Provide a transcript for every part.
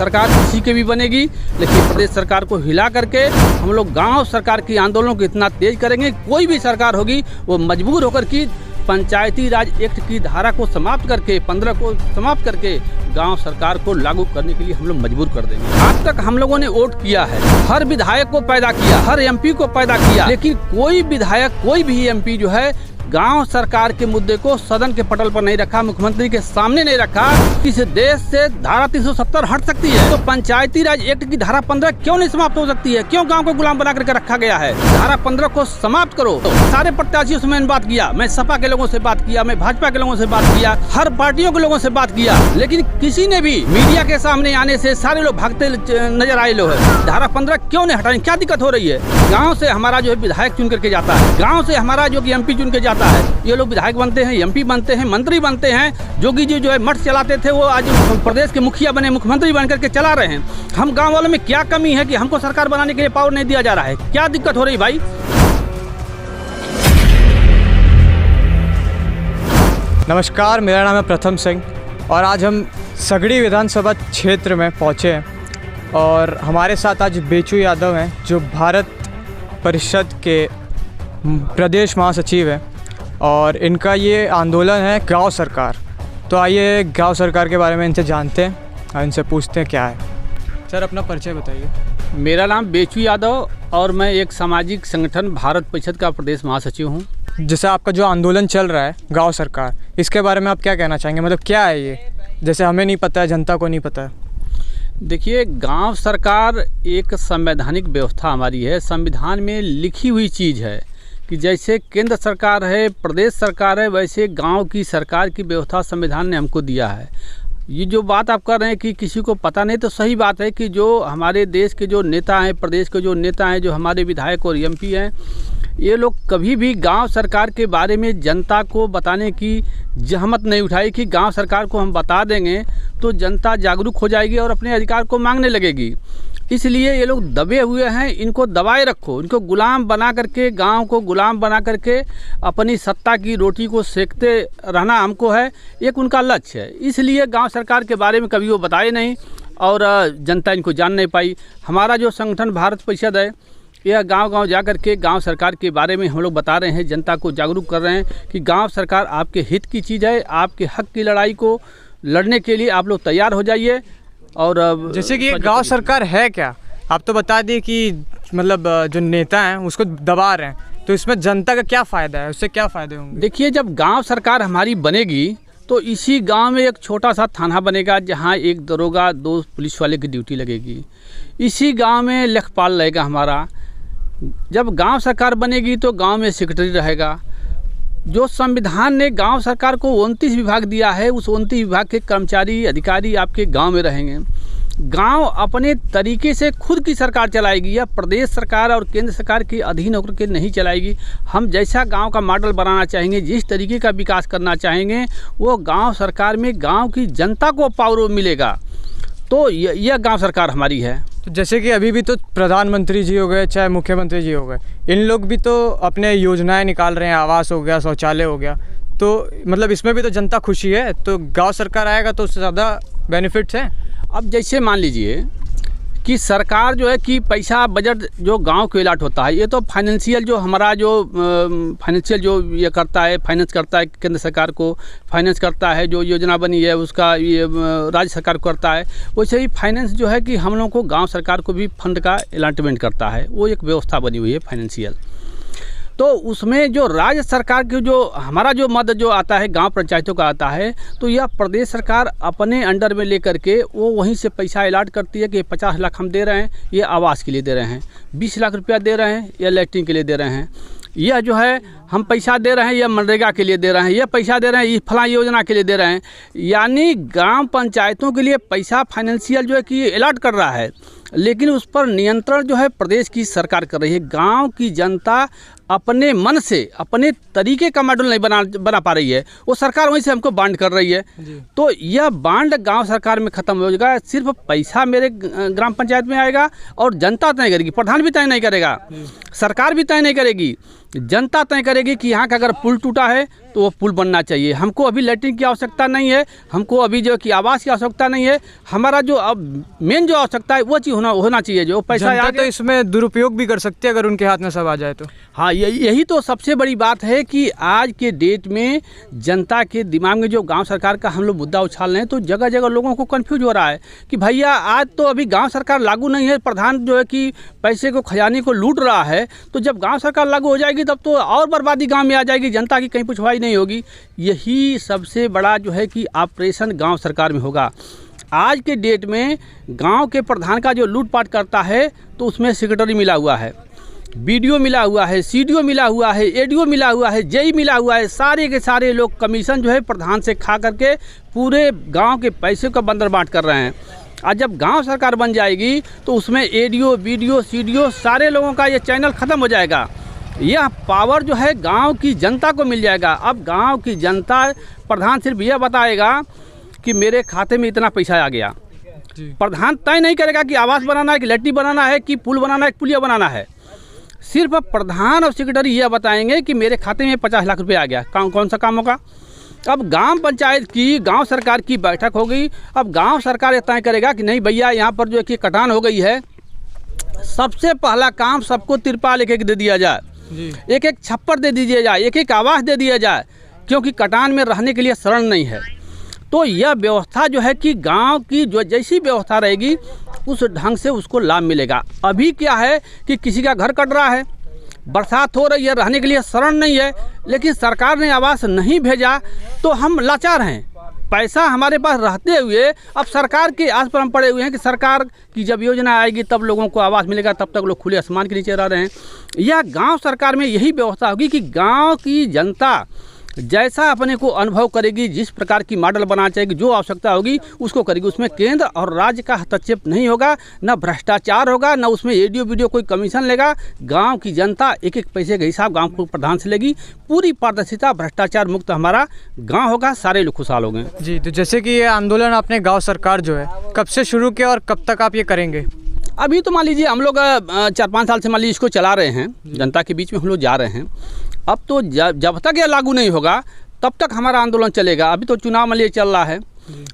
सरकार किसी की भी बनेगी, लेकिन प्रदेश सरकार को हिला करके हम लोग गांव सरकार की आंदोलन को इतना तेज करेंगे, कोई भी सरकार होगी वो मजबूर होकर कि पंचायती राज एक्ट की धारा को समाप्त करके 15 को समाप्त करके गांव सरकार को लागू करने के लिए हम लोग मजबूर कर देंगे। आज तक हम लोगों ने वोट किया है, हर विधायक को पैदा किया, हर एमपी को पैदा किया, लेकिन कोई विधायक कोई भी एमपी जो है गांव सरकार के मुद्दे को सदन के पटल पर नहीं रखा, मुख्यमंत्री के सामने नहीं रखा। इस देश से धारा 370 हट सकती है तो पंचायती राज एक्ट की धारा 15 क्यों नहीं समाप्त हो सकती है? क्यों गांव को गुलाम बना करके रखा गया है? धारा 15 को समाप्त करो। तो सारे प्रत्याशियों से मैंने बात किया, मैं सपा के लोगों से बात किया, मैं भाजपा के लोगों से बात किया, हर पार्टियों के लोगों से बात किया, लेकिन किसी ने भी मीडिया के सामने आने से सारे लोग भागते नजर आए लोग है। धारा 15 क्यों नहीं हटानी? क्या दिक्कत हो रही है? गाँव से हमारा जो है विधायक चुन करके जाता है, गाँव से हमारा जो की एमपी चुन के जाता है, ये लोग विधायक बनते हैं, एमपी बनते हैं, मंत्री बनते हैं। जोगी जी जो है मठ चलाते थे वो आज प्रदेश के मुखिया बने, मुख्यमंत्री बन करके चला रहे हैं। हम गांव वालों में क्या कमी है कि हमको सरकार बनाने के लिए पावर नहीं दिया जा रहा है? क्या दिक्कत हो रही भाई? नमस्कार, मेरा नाम है प्रथम सिंह और आज हम सगड़ी विधानसभा क्षेत्र में पहुँचे हैं और हमारे साथ आज बेचू यादव हैं जो भारत परिषद के प्रदेश महासचिव हैं और इनका ये आंदोलन है गांव सरकार। तो आइए गांव सरकार के बारे में इनसे जानते हैं और इनसे पूछते हैं क्या है। सर, अपना परिचय बताइए। मेरा नाम बेचू यादव और मैं एक सामाजिक संगठन भारत परिषद का प्रदेश महासचिव हूँ। जैसे आपका जो आंदोलन चल रहा है गाँव सरकार, इसके बारे में आप क्या कहना चाहेंगे? मतलब क्या है ये, जैसे हमें नहीं पता है, जनता को नहीं पता है? देखिए, गांव सरकार एक संवैधानिक व्यवस्था हमारी है, संविधान में लिखी हुई चीज़ है कि जैसे केंद्र सरकार है, प्रदेश सरकार है, वैसे गांव की सरकार की व्यवस्था संविधान ने हमको दिया है। ये जो बात आप कर रहे हैं कि किसी को पता नहीं, तो सही बात है कि जो हमारे देश के जो नेता हैं, प्रदेश के जो नेता हैं, जो हमारे विधायक और एमपी हैं, ये लोग कभी भी गांव सरकार के बारे में जनता को बताने की जहमत नहीं उठाई कि गांव सरकार को हम बता देंगे तो जनता जागरूक हो जाएगी और अपने अधिकार को मांगने लगेगी। इसलिए ये लोग दबे हुए हैं, इनको दबाए रखो, इनको गुलाम बना करके, गांव को गुलाम बना करके अपनी सत्ता की रोटी को सेकते रहना हमको है, एक उनका लक्ष्य है। इसलिए गांव सरकार के बारे में कभी वो बताए नहीं और जनता इनको जान नहीं पाई। हमारा जो संगठन भारत परिषद है, यह गांव-गांव जा कर के गांव सरकार के बारे में हम लोग बता रहे हैं, जनता को जागरूक कर रहे हैं कि गांव सरकार आपके हित की चीज़ है, आपके हक की लड़ाई को लड़ने के लिए आप लोग तैयार हो जाइए। और जैसे कि गांव सरकार है क्या, आप तो बता दिए कि मतलब जो नेता हैं उसको दबा रहे हैं, तो इसमें जनता का क्या फ़ायदा है, उससे क्या फ़ायदे होंगे? देखिए, जब गांव सरकार हमारी बनेगी तो इसी गांव में एक छोटा सा थाना बनेगा जहां एक दरोगा, 2 पुलिस वाले की ड्यूटी लगेगी। इसी गांव में लेखपाल रहेगा हमारा। जब गांव सरकार बनेगी तो गांव में सेक्रेटरी रहेगा। जो संविधान ने गांव सरकार को 29 विभाग दिया है, उस 29 विभाग के कर्मचारी अधिकारी आपके गांव में रहेंगे। गांव अपने तरीके से खुद की सरकार चलाएगी, या प्रदेश सरकार और केंद्र सरकार के अधीन होकर के नहीं चलाएगी। हम जैसा गांव का मॉडल बनाना चाहेंगे, जिस तरीके का विकास करना चाहेंगे, वो गांव सरकार में गांव की जनता को पावर मिलेगा। तो यह गांव सरकार हमारी है। तो जैसे कि अभी भी तो प्रधानमंत्री जी हो गए, चाहे मुख्यमंत्री जी हो गए, इन लोग भी तो अपने योजनाएं निकाल रहे हैं, आवास हो गया, शौचालय हो गया, तो मतलब इसमें भी तो जनता खुशी है। तो गांव सरकार आएगा तो उससे ज़्यादा बेनिफिट्स हैं। अब जैसे मान लीजिए कि सरकार जो है कि पैसा बजट जो गांव को अलॉट होता है, ये तो फाइनेंशियल जो हमारा जो फाइनेंशियल जो ये करता है, फाइनेंस करता है, केंद्र सरकार को फाइनेंस करता है, जो योजना बनी है उसका ये राज्य सरकार को करता है। वैसे ही फाइनेंस जो है कि हम लोगों को गांव सरकार को भी फंड का अलॉटमेंट करता है, वो एक व्यवस्था बनी हुई है फाइनेंशियल। तो उसमें जो राज्य सरकार की जो हमारा जो मद जो आता है गांव पंचायतों का आता है, तो यह प्रदेश सरकार अपने अंडर में लेकर के वो वहीं से पैसा अलॉट करती है कि 50 लाख हम दे रहे हैं, ये आवास के लिए दे रहे हैं, 20 लाख रुपया दे रहे हैं, या लैट्रिन के लिए दे रहे हैं, यह जो है हम पैसा दे रहे हैं, यह मनरेगा के लिए दे रहे हैं, यह पैसा दे रहे हैं, ये फलां योजना के लिए दे रहे हैं। यानी ग्राम पंचायतों के लिए पैसा फाइनेंशियल जो है कि अलॉट कर रहा है, लेकिन उस पर नियंत्रण जो है प्रदेश की सरकार कर रही है। गांव की जनता अपने मन से अपने तरीके का मॉडल नहीं बना पा रही है, वो सरकार वहीं से हमको बांड कर रही है। तो यह बांड गांव सरकार में ख़त्म हो जाएगा। सिर्फ पैसा मेरे ग्राम पंचायत में आएगा और जनता तय करेगी, प्रधान भी तय नहीं करेगा, सरकार भी तय नहीं करेगी, जनता तय करेगी कि यहाँ का अगर पुल टूटा है तो वो पुल बनना चाहिए। हमको अभी लैट्रिन की आवश्यकता नहीं है, हमको अभी जो कि आवास की आवश्यकता नहीं है। हमारा जो अब मेन जो आवश्यकता है वो चीज़ होना चाहिए। जो पैसा जनता तो इसमें दुरुपयोग भी कर सकती है अगर उनके हाथ में सब आ जाए तो। हाँ, यही तो सबसे बड़ी बात है कि आज के डेट में जनता के दिमाग में जो गांव सरकार का हम लोग मुद्दा उछाल रहे हैं, तो जगह जगह लोगों को कंफ्यूज हो रहा है कि भैया आज तो अभी गांव सरकार लागू नहीं है, प्रधान जो है कि पैसे को खजाने को लूट रहा है, तो जब गांव सरकार लागू हो जाएगी तब तो और बर्बादी गांव में आ जाएगी, जनता की कहीं पुछवाई नहीं होगी। यही सबसे बड़ा जो है कि ऑपरेशन गांव सरकार में होगा। आज के डेट में गांव के प्रधान का जो लूटपाट करता है तो उसमें सेक्रेटरी मिला हुआ है, बीडीओ मिला हुआ है, सीडीओ मिला हुआ है, एडीओ मिला हुआ है, जेई मिला हुआ है। सारे के सारे लोग कमीशन जो है प्रधान से खा करके पूरे गांव के पैसे का बंदर बांट कर रहे हैं। आज जब गांव सरकार बन जाएगी तो उसमें एडीओ, बीडीओ, सीडीओ सारे लोगों का ये चैनल ख़त्म हो जाएगा। यह पावर जो है गांव की जनता को मिल जाएगा। अब गांव की जनता, प्रधान सिर्फ यह बताएगा कि मेरे खाते में इतना पैसा आ गया। प्रधान तय नहीं करेगा कि आवास बनाना है, कि लैट्रिन बनाना है, कि पुल बनाना है, पुलिया बनाना है। सिर्फ प्रधान और सेक्रेटरी यह बताएंगे कि मेरे खाते में 50 लाख रुपये आ गया। कौन सा काम होगा? अब ग्राम पंचायत की, गांव सरकार की बैठक हो गई। अब गांव सरकार यह तय करेगा कि नहीं भैया यहाँ पर जो है कि कटान हो गई है, सबसे पहला काम सबको तिरपाल एक दे दिया जाए, एक छप्पर दे दीजिए जाए, एक आवास दे दिया जाए, क्योंकि कटान में रहने के लिए शरण नहीं है। तो यह व्यवस्था जो है कि गांव की जो जैसी व्यवस्था रहेगी उस ढंग से उसको लाभ मिलेगा। अभी क्या है कि किसी का घर कट रहा है, बरसात हो रही है, रहने के लिए शरण नहीं है, लेकिन सरकार ने आवास नहीं भेजा तो हम लाचार हैं। पैसा हमारे पास रहते हुए अब सरकार के आस पर हम पड़े हुए हैं कि सरकार की जब योजना आएगी तब लोगों को आवास मिलेगा, तब तक लोग खुले आसमान के नीचे रह रहे हैं। यह गांव सरकार में यही व्यवस्था होगी कि गांव की जनता जैसा अपने को अनुभव करेगी, जिस प्रकार की मॉडल बनाना चाहिए, जो आवश्यकता होगी उसको करेगी। उसमें केंद्र और राज्य का हस्तक्षेप नहीं होगा, न भ्रष्टाचार होगा, न उसमें एडीओ वीडियो कोई कमीशन लेगा। गांव की जनता एक एक पैसे का हिसाब गांव को प्रधान से लेगी। पूरी पारदर्शिता, भ्रष्टाचार मुक्त हमारा गांव होगा, सारे लोग खुशहाल होंगे। जी, तो जैसे कि ये आंदोलन आपने गाँव सरकार जो है कब से शुरू किया और कब तक आप ये करेंगे? अभी तो मान लीजिए हम लोग 4-5 साल से मान लीजिए इसको चला रहे हैं, जनता के बीच में हम लोग जा रहे हैं। अब तो जब तक यह लागू नहीं होगा तब तक हमारा आंदोलन चलेगा। अभी तो चुनाव मान लीजिए चल रहा है,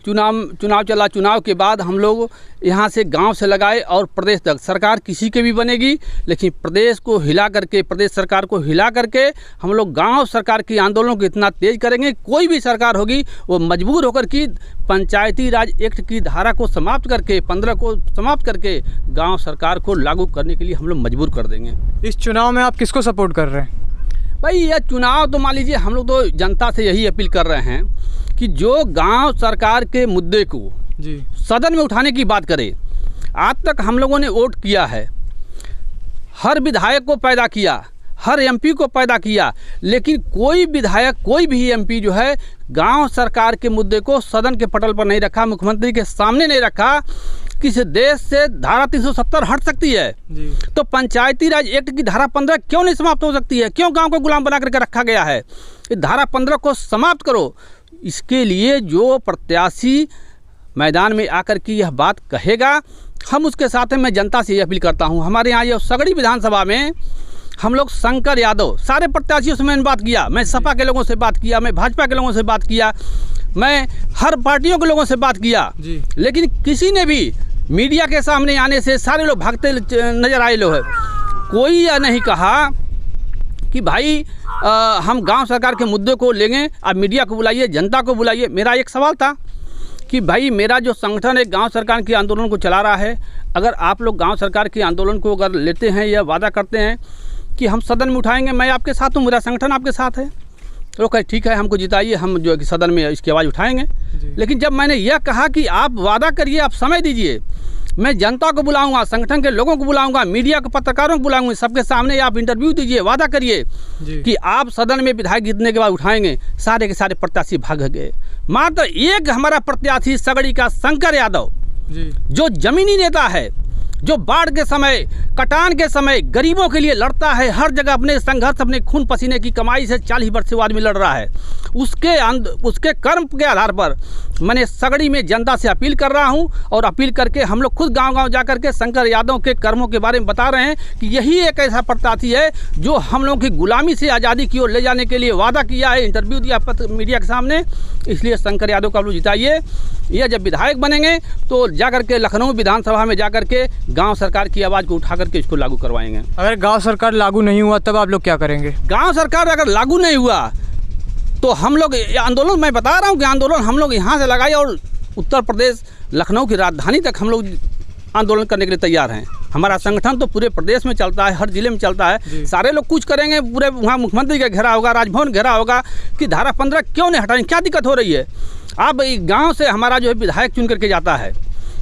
चुनाव चला, चुनाव के बाद हम लोग यहाँ से गांव से लगाए और प्रदेश तक सरकार किसी के भी बनेगी, लेकिन प्रदेश को हिला करके, प्रदेश सरकार को हिला करके हम लोग गांव सरकार की आंदोलन को इतना तेज करेंगे, कोई भी सरकार होगी वो मजबूर होकर कि पंचायती राज एक्ट की धारा को समाप्त करके, 15 को समाप्त करके गाँव सरकार को लागू करने के लिए हम लोग मजबूर कर देंगे। इस चुनाव में आप किसको सपोर्ट कर रहे हैं? भाई यह चुनाव तो मान लीजिए हम लोग तो जनता से यही अपील कर रहे हैं कि जो गांव सरकार के मुद्दे को सदन में उठाने की बात करे। आज तक हम लोगों ने वोट किया है, हर विधायक को पैदा किया, हर एमपी को पैदा किया, लेकिन कोई विधायक, कोई भी एमपी जो है गांव सरकार के मुद्दे को सदन के पटल पर नहीं रखा, मुख्यमंत्री के सामने नहीं रखा। किस देश से धारा 370 हट सकती है जी। तो पंचायती राज एक्ट की धारा 15 क्यों नहीं समाप्त हो सकती है? क्यों गांव को गुलाम बना करके रखा गया है? इस धारा 15 को समाप्त करो। इसके लिए जो प्रत्याशी मैदान में आकर के यह बात कहेगा, हम उसके साथ हैं। मैं जनता से यह अपील करता हूं। हमारे यहाँ ये सगड़ी विधानसभा में हम लोग शंकर यादव सारे प्रत्याशियों से मैंने बात किया, मैं सपा के लोगों से बात किया, मैं भाजपा के लोगों से बात किया, मैं हर पार्टियों के लोगों से बात किया, लेकिन किसी ने भी मीडिया के सामने आने से सारे लोग भागते नजर आए लोग हैं। कोई यह नहीं कहा कि भाई हम गांव सरकार के मुद्दे को लेंगे, आप मीडिया को बुलाइए, जनता को बुलाइए। मेरा एक सवाल था कि भाई मेरा जो संगठन है गांव सरकार के आंदोलन को चला रहा है, अगर आप लोग गांव सरकार के आंदोलन को अगर लेते हैं या वादा करते हैं कि हम सदन में उठाएंगे, मैं आपके साथ हूँ, मेरा संगठन आपके साथ है, तो कहे ठीक है, हमको जिताइए, हम जो है कि सदन में इसकी आवाज़ उठाएंगे। लेकिन जब मैंने यह कहा कि आप वादा करिए, आप समय दीजिए, मैं जनता को बुलाऊंगा, संगठन के लोगों को बुलाऊंगा, मीडिया के पत्रकारों को बुलाऊंगा, सबके सामने आप इंटरव्यू दीजिए, वादा करिए कि आप सदन में विधायक जीतने के बाद उठाएंगे। सारे के सारे प्रत्याशी भाग गए। मात्र एक हमारा प्रत्याशी सगड़ी का शंकर यादव, जो जमीनी नेता है, जो बाढ़ के समय कटान के समय गरीबों के लिए लड़ता है, हर जगह अपने संघर्ष, अपने खून पसीने की कमाई से 40 वर्ष से वो आदमी लड़ रहा है। उसके कर्म के आधार पर मैंने सगड़ी में जनता से अपील कर रहा हूं, और अपील करके हम लोग खुद गांव-गांव जाकर के शंकर यादव के कर्मों के बारे में बता रहे हैं कि यही एक ऐसा प्रत्याशी है जो हम लोगों की गुलामी से आज़ादी की ओर ले जाने के लिए वादा किया है, इंटरव्यू दिया मीडिया के सामने। इसलिए शंकर यादव को आप लोग जिताइए। यह जब विधायक बनेंगे तो जाकर के लखनऊ विधानसभा में जाकर के गांव सरकार की आवाज़ को उठा करके इसको लागू करवाएंगे। अगर गांव सरकार लागू नहीं हुआ तब आप लोग क्या करेंगे? गांव सरकार अगर लागू नहीं हुआ तो हम लोग आंदोलन, मैं बता रहा हूं कि आंदोलन हम लोग यहां से लगाए और उत्तर प्रदेश लखनऊ की राजधानी तक हम लोग आंदोलन करने के लिए तैयार हैं। हमारा संगठन तो पूरे प्रदेश में चलता है, हर जिले में चलता है। सारे लोग कुछ करेंगे, पूरे वहाँ मुख्यमंत्री का घेरा होगा, राजभवन घेरा होगा कि धारा 15 क्यों नहीं हटाएंगे, क्या दिक्कत हो रही है। अब गांव से हमारा जो है विधायक चुन करके जाता है,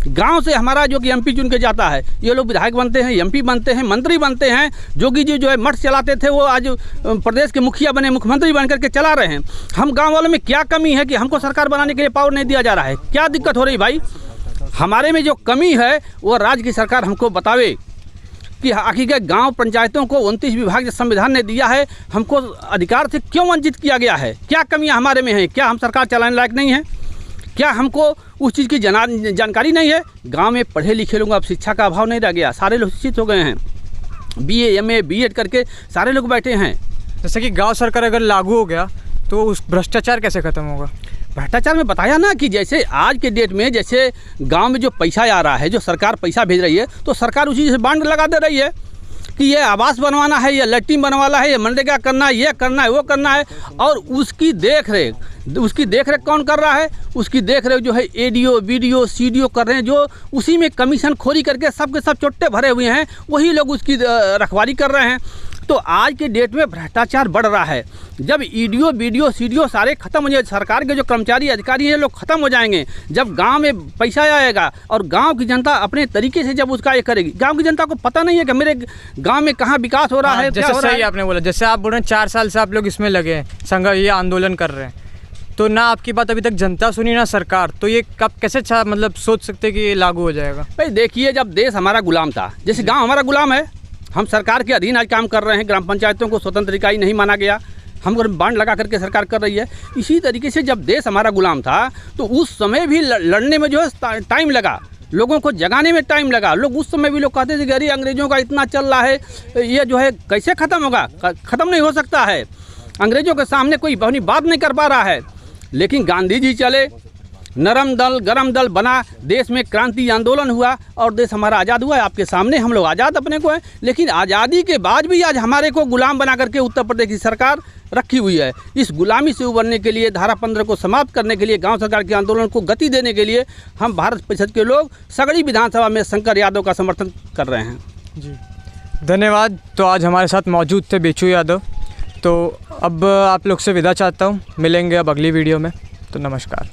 गांव से हमारा जो कि एमपी चुन के जाता है, ये लोग विधायक बनते हैं, एमपी बनते हैं, मंत्री बनते हैं। जोगी जी जो है मठ चलाते थे वो आज प्रदेश के मुखिया बने, मुख्यमंत्री बन करके चला रहे हैं। हम गांव वालों में क्या कमी है कि हमको सरकार बनाने के लिए पावर नहीं दिया जा रहा है? क्या दिक्कत हो रही भाई? हमारे में जो कमी है वो राज्य की सरकार हमको बतावे कि आखिर के गांव पंचायतों को 29 विभाग जो संविधान ने दिया है, हमको अधिकार से क्यों वंचित किया गया है? क्या कमियां हमारे में हैं? क्या हम सरकार चलाने लायक नहीं हैं? क्या हमको उस चीज़ की जानकारी नहीं है? गांव में पढ़े लिखे लोग, अब शिक्षा का अभाव नहीं रह गया, सारे लोग शिक्षित हो गए हैं, BA MA BEd करके सारे लोग बैठे हैं। जैसे कि गांव सरकार अगर लागू हो गया तो उस भ्रष्टाचार कैसे ख़त्म होगा? भ्रष्टाचार में बताया ना कि जैसे आज के डेट में जैसे गांव में जो पैसा आ रहा है, जो सरकार पैसा भेज रही है, तो सरकार उसी से बांड लगा दे रही है कि ये आवास बनवाना है, ये लैट्रिन बनवाना है, ये मनरेगा करना है, ये करना है, वो करना है। और उसकी देख रेख कौन कर रहा है? उसकी देख रेख जो है ADO BDO CDO कर रहे हैं, जो उसी में कमीशन खोरी करके सबके सब चोट्टे भरे हुए हैं, वही लोग उसकी रखवाली कर रहे हैं। तो आज के डेट में भ्रष्टाचार बढ़ रहा है। जब EDO BDO CDO सारे खत्म हो जाए, सरकार के जो कर्मचारी अधिकारी हैं लोग खत्म हो जाएंगे, जब गांव में पैसा आएगा और गांव की जनता अपने तरीके से जब उसका ये करेगी। गांव की जनता को पता नहीं है कि मेरे गांव में कहाँ विकास हो रहा है, जैसे सही आपने बोला, जैसे आप बोल रहे हैं 4 साल से आप लोग इसमें लगे हैं, ये आंदोलन कर रहे हैं, तो ना आपकी बात अभी तक जनता सुनी ना सरकार, तो ये कब कैसे मतलब सोच सकते कि ये लागू हो जाएगा? भाई देखिए, जब देश हमारा गुलाम था, जैसे गाँव हमारा गुलाम है, हम सरकार के अधीन आज काम कर रहे हैं, ग्राम पंचायतों को स्वतंत्र इकाई नहीं माना गया, हम बांड लगा करके सरकार कर रही है। इसी तरीके से जब देश हमारा गुलाम था तो उस समय भी लड़ने में जो है टाइम लगा, लोगों को जगाने में टाइम लगा। लोग उस समय भी लोग कहते थे कि अरे अंग्रेज़ों का इतना चल रहा है, ये जो है कैसे ख़त्म होगा? ख़त्म नहीं हो सकता है, अंग्रेज़ों के सामने कोई अपनी बात नहीं कर पा रहा है। लेकिन गांधी जी चले, नरम दल गरम दल बना, देश में क्रांति आंदोलन हुआ और देश हमारा आज़ाद हुआ है। आपके सामने हम लोग आज़ाद अपने को हैं, लेकिन आज़ादी के बाद भी आज हमारे को गुलाम बना करके उत्तर प्रदेश की सरकार रखी हुई है। इस गुलामी से उबरने के लिए, धारा 15 को समाप्त करने के लिए, गांव सरकार के आंदोलन को गति देने के लिए हम भारत परिषद के लोग सगड़ी विधानसभा में शंकर यादव का समर्थन कर रहे हैं। जी धन्यवाद। तो आज हमारे साथ मौजूद थे बेचू यादव। तो अब आप लोग से विदा चाहता हूँ, मिलेंगे अब अगली वीडियो में, तो नमस्कार।